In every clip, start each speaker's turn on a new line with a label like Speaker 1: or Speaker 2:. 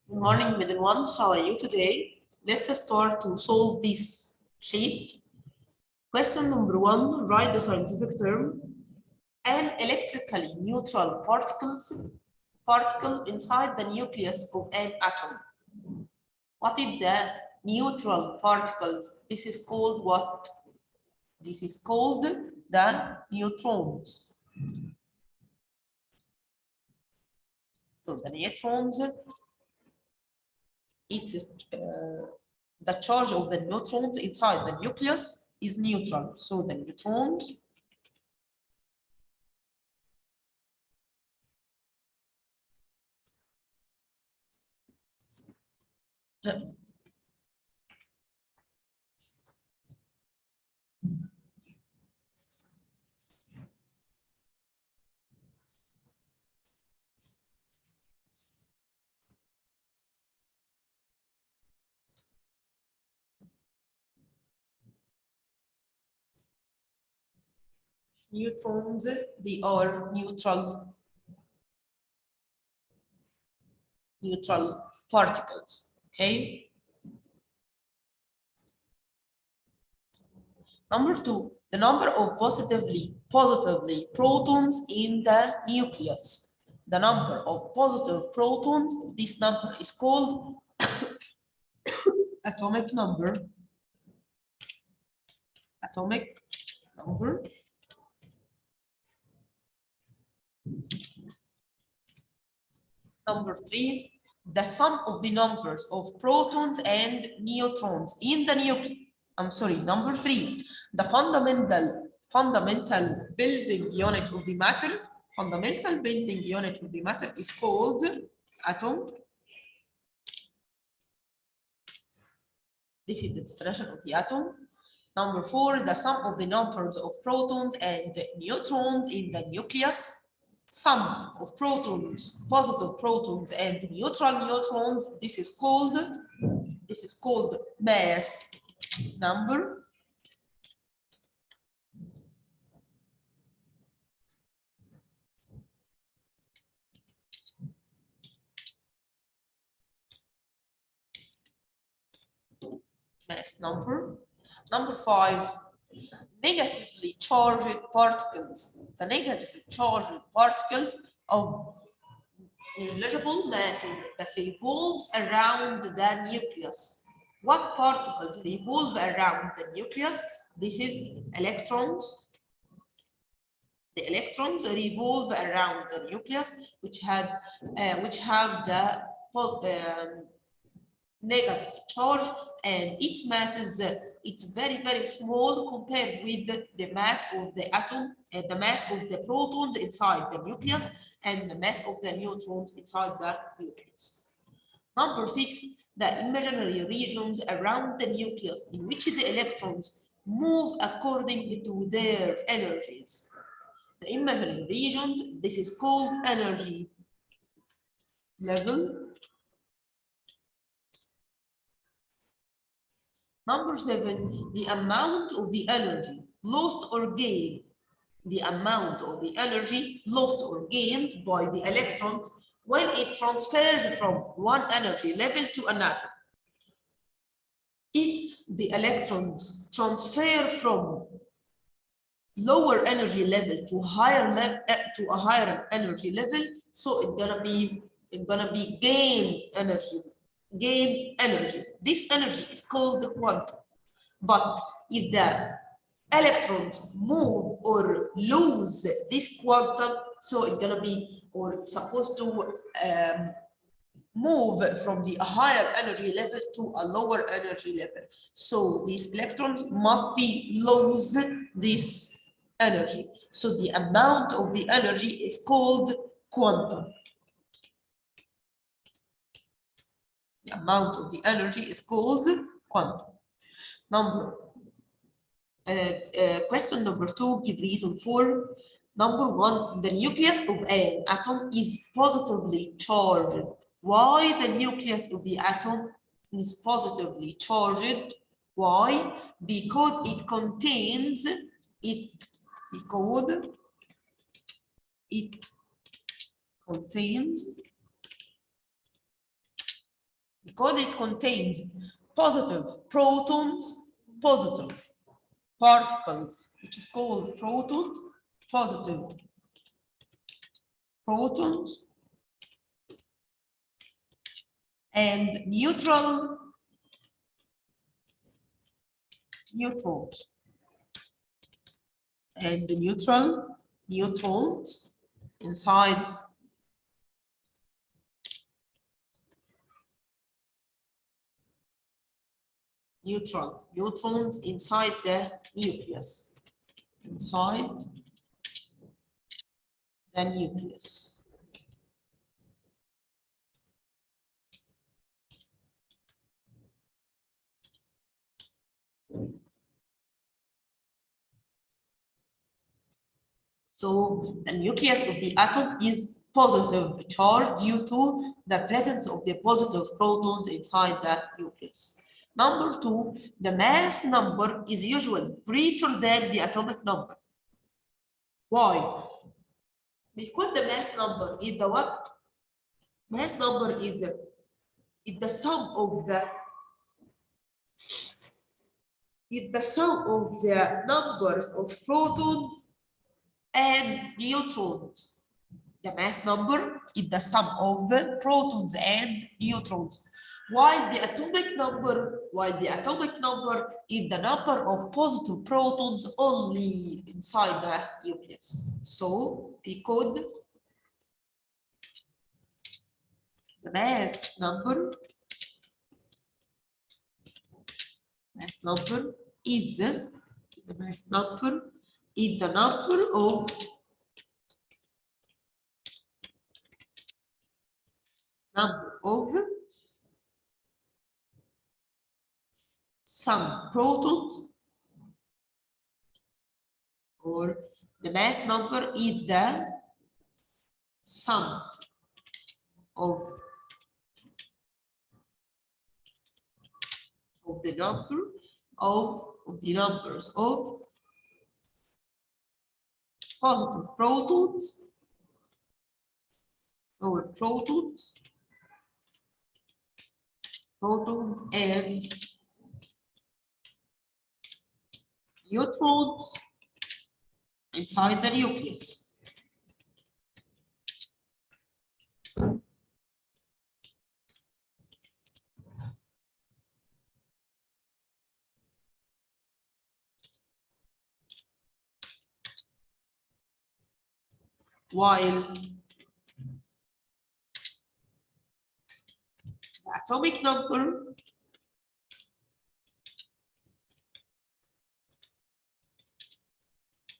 Speaker 1: Good morning, middle one. How are you today? Let's start to solve this sheet. Question number one, write the scientific term. An electrically neutral particle inside the nucleus of an atom. What is the neutral particles? This is called what? This is called the neutrons. So the neutrons, the charge of the neutrons inside the nucleus is neutral. So the neutrons neutrons, they are neutral particles. Okay. Number two, the number of positively protons in the nucleus. The number of positive protons, this number is called atomic number. Atomic number. Number three, the sum of the numbers of protons and neutrons in the nucleus. Number three, the fundamental building unit of the matter. Fundamental building unit of the matter is called atom. This is the definition of the atom. Number four, the sum of the numbers of protons and neutrons in the nucleus. Sum of protons, positive protons and neutral neutrons, this is called mass number. Mass number. Number five, negatively charged particles. The negatively charged particles of negligible masses that revolves around the nucleus. What particles revolve around the nucleus? This is electrons. The electrons revolve around the nucleus, which have the negative charge, and its mass is it's very, very small compared with the mass of the atom, the mass of the protons inside the nucleus, and the mass of the neutrons inside the nucleus. Number six, the imaginary regions around the nucleus in which the electrons move according to their energies. The imaginary regions, this is called energy level. Number seven, the amount of the energy lost or gained. The amount of the energy lost or gained by the electrons when it transfers from one energy level to another. If the electrons transfer from lower energy level to a higher energy level, so it's gonna be gain energy. This energy is called the quantum. But if the electrons move or lose this quantum, so it's gonna be, or it's supposed to move from the higher energy level to a lower energy level. So these electrons must be lose this energy. So the amount of the energy is called quantum. The amount of the energy is called quantum. Question number two, give reason for. Number one, the nucleus of an atom is positively charged. Why the nucleus of the atom is positively charged? Why? Because it contains because it contains positive protons, positive particles, which is called protons, positive protons, and neutral neutrons, and the neutral neutrons inside neutrons inside the nucleus, inside the nucleus. So the nucleus of the atom is positive charge due to the presence of the positive protons inside the nucleus. Number two, the mass number is usually greater than the atomic number. Why? Because the mass number is the what? Mass number is the sum of the numbers of protons and neutrons. The mass number is the sum of protons and neutrons. While the atomic number is the number of positive protons only inside the nucleus. So because the mass number is the number of some protons, or the mass number is the sum of the number of the numbers of positive protons or protons and neutrons inside the nucleus. While the atomic number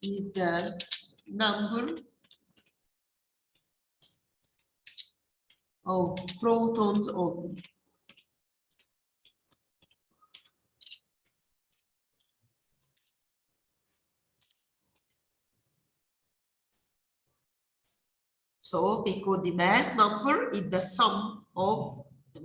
Speaker 1: is the number of protons only. So because the mass number is the sum of the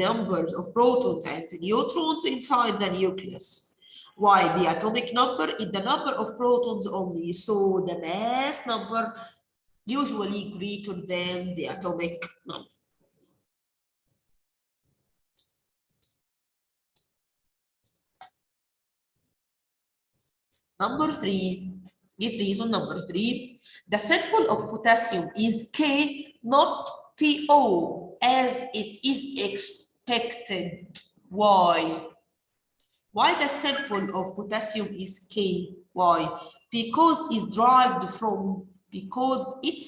Speaker 1: numbers of protons and neutrons inside the nucleus, while the atomic number is the number of protons only. So the mass number usually greater than the atomic number. Number three, give reason number three. The symbol of potassium is K, not PO, as it is expected. Why? Why the symbol of potassium is K? Why? Because its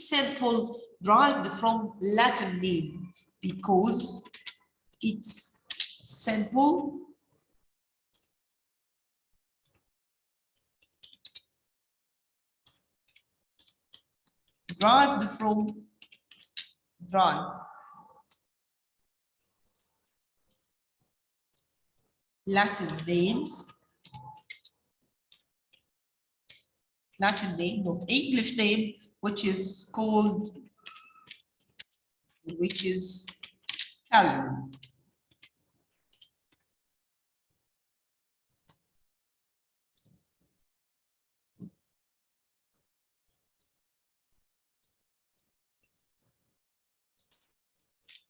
Speaker 1: symbol derived from Latin name. Because its symbol derived from Latin name, not English name, which is Calvin.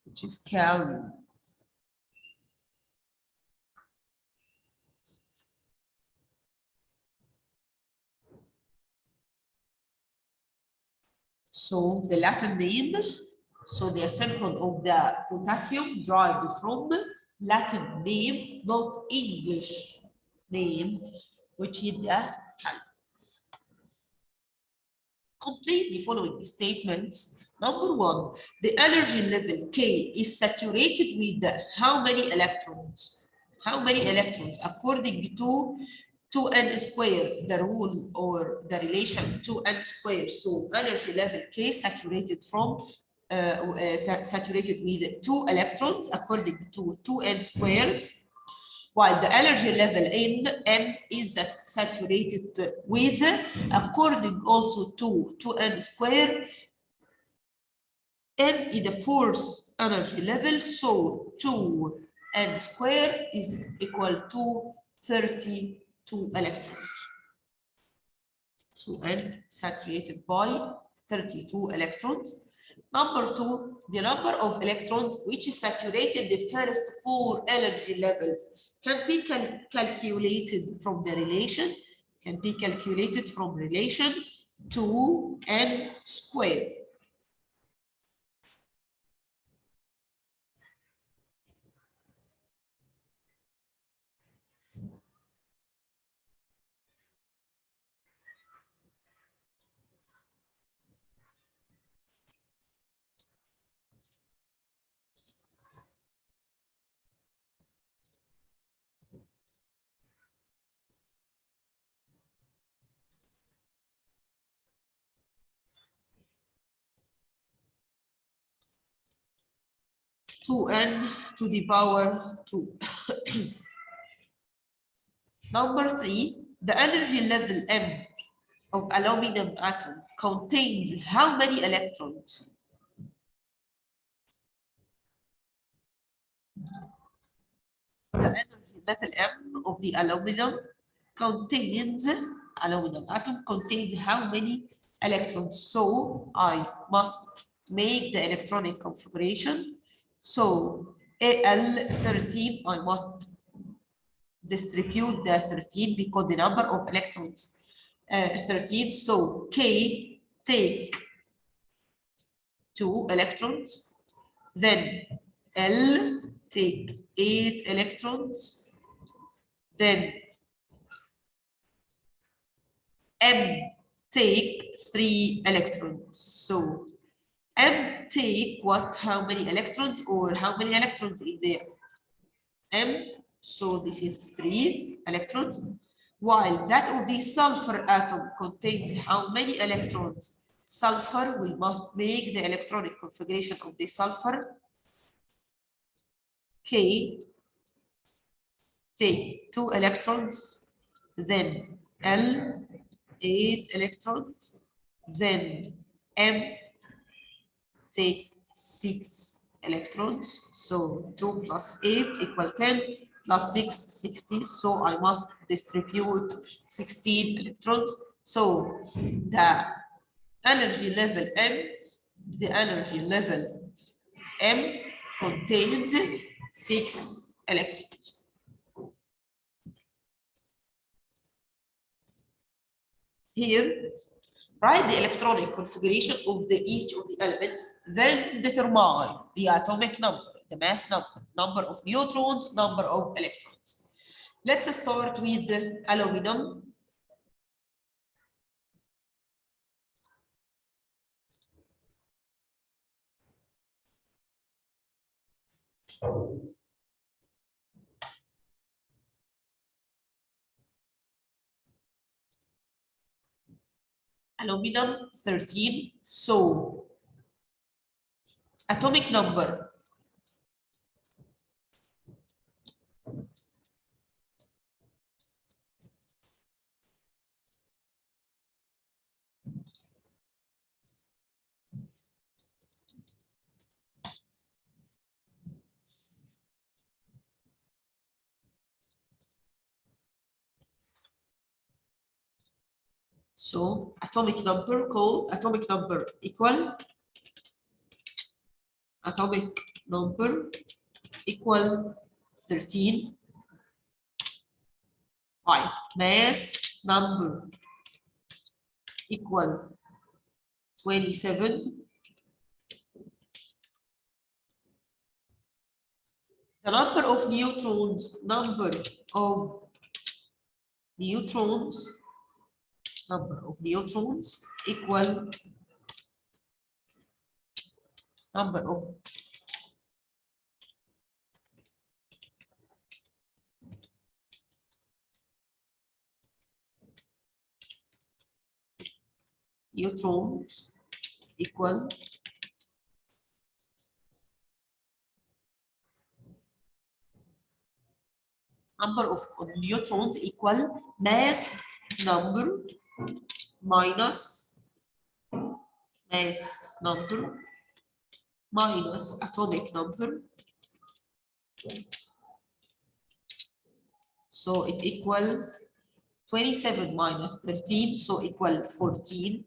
Speaker 1: which is calcium. So the Latin name, so the symbol of the potassium derived from Latin name, not English name, which is the calcium. Complete the following statements. Number one, the energy level K is saturated with how many electrons? How many electrons according to 2n squared, the rule or the relation 2n squared. So energy level K saturated from saturated with 2 electrons according to 2n squared, while the energy level in M is saturated with according also to 2n squared. N is the force energy level, so 2n squared is equal to 32 electrons. So N saturated by 32 electrons. Number two, the number of electrons which is saturated the first 4 energy levels can be calculated from the relation, 2n squared. To n to the power 2. Number three, the energy level M of aluminum atom contains how many electrons? The energy level M of the aluminum atom contains how many electrons? So I must make the electronic configuration. So Al13, I must distribute the 13 because the number of electrons 13. So K take 2 electrons, then L take 8 electrons, then M take 3 electrons. So M take what? How many electrons, or how many electrons in there? M, so this is 3 electrons, while that of the sulfur atom contains how many electrons? Sulfur, we must make the electronic configuration of the sulfur. K take 2 electrons, then L 8 electrons, then M take 6 electrons. So 2 plus 8 equal 10 plus 6, 16. So I must distribute 16 electrons. So the energy level M contains 6 electrons. Here, write the electronic configuration of each of the elements, then determine the atomic number, the mass number, number of neutrons, number of electrons. Let's start with aluminum. Aluminum 13, so atomic number atomic number equal atomic number equal 13. Right. Mass number equal 27. The number of neutrons equal number of neutrons equal number of neutrons equal mass number minus mass number minus atomic number. So it equal 27 minus 13, so equal 14.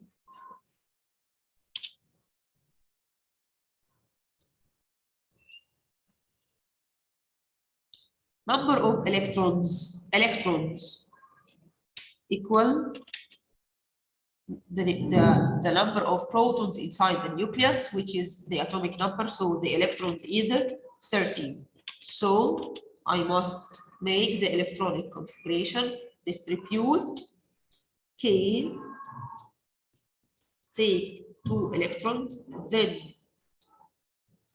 Speaker 1: Number of electrons equal the number of protons inside the nucleus, which is the atomic number, so the electrons either 13. So I must make the electronic configuration, distribute K, take 2 electrons, then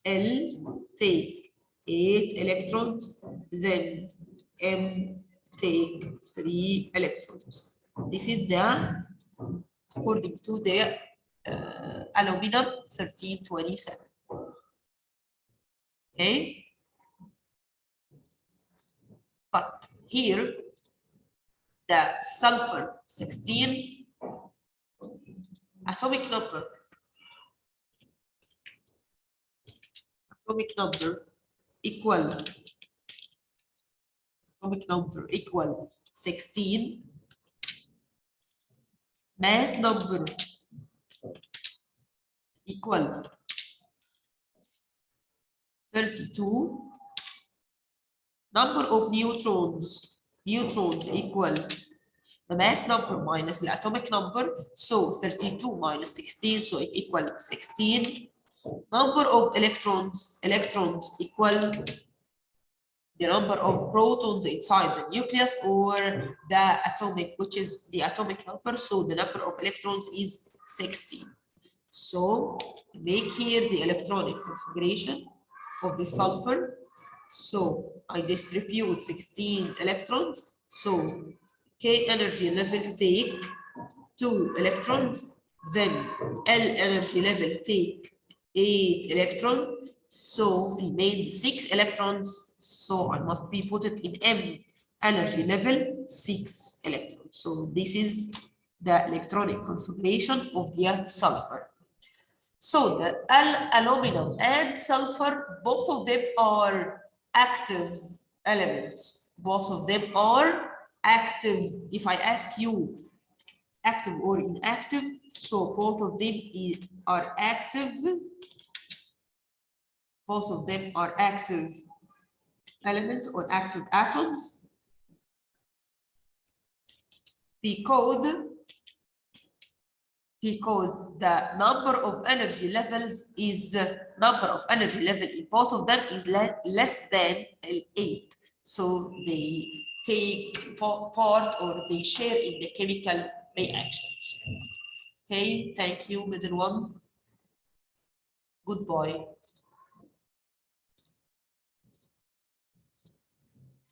Speaker 1: L, take 8 electrons, then M, take 3 electrons. This is the according to the aluminum 1327. Okay, but here the sulfur 16 atomic number equal 16. Mass number equal 32. Number of neutrons equal the mass number minus the atomic number, so 32 minus 16, so it equal 16. Number of electrons equal the number of protons inside the nucleus, or the atomic, which is the atomic number, so the number of electrons is 16. So make here the electronic configuration of the sulfur. So I distribute 16 electrons, so K energy level take 2 electrons, then L energy level take 8 electrons, so remains 6 electrons, so I must be put it in M energy level 6 electrons. So this is the electronic configuration of the sulfur. So the aluminum and sulfur, both of them are active elements. Both of them are active. If I ask you active or inactive, so both of them are active. Both of them are active elements or active atoms because the number of energy levels is number of energy level in both of them is less than 8. So they take part or they share in the chemical reactions. Okay, thank you, middle one. Goodbye.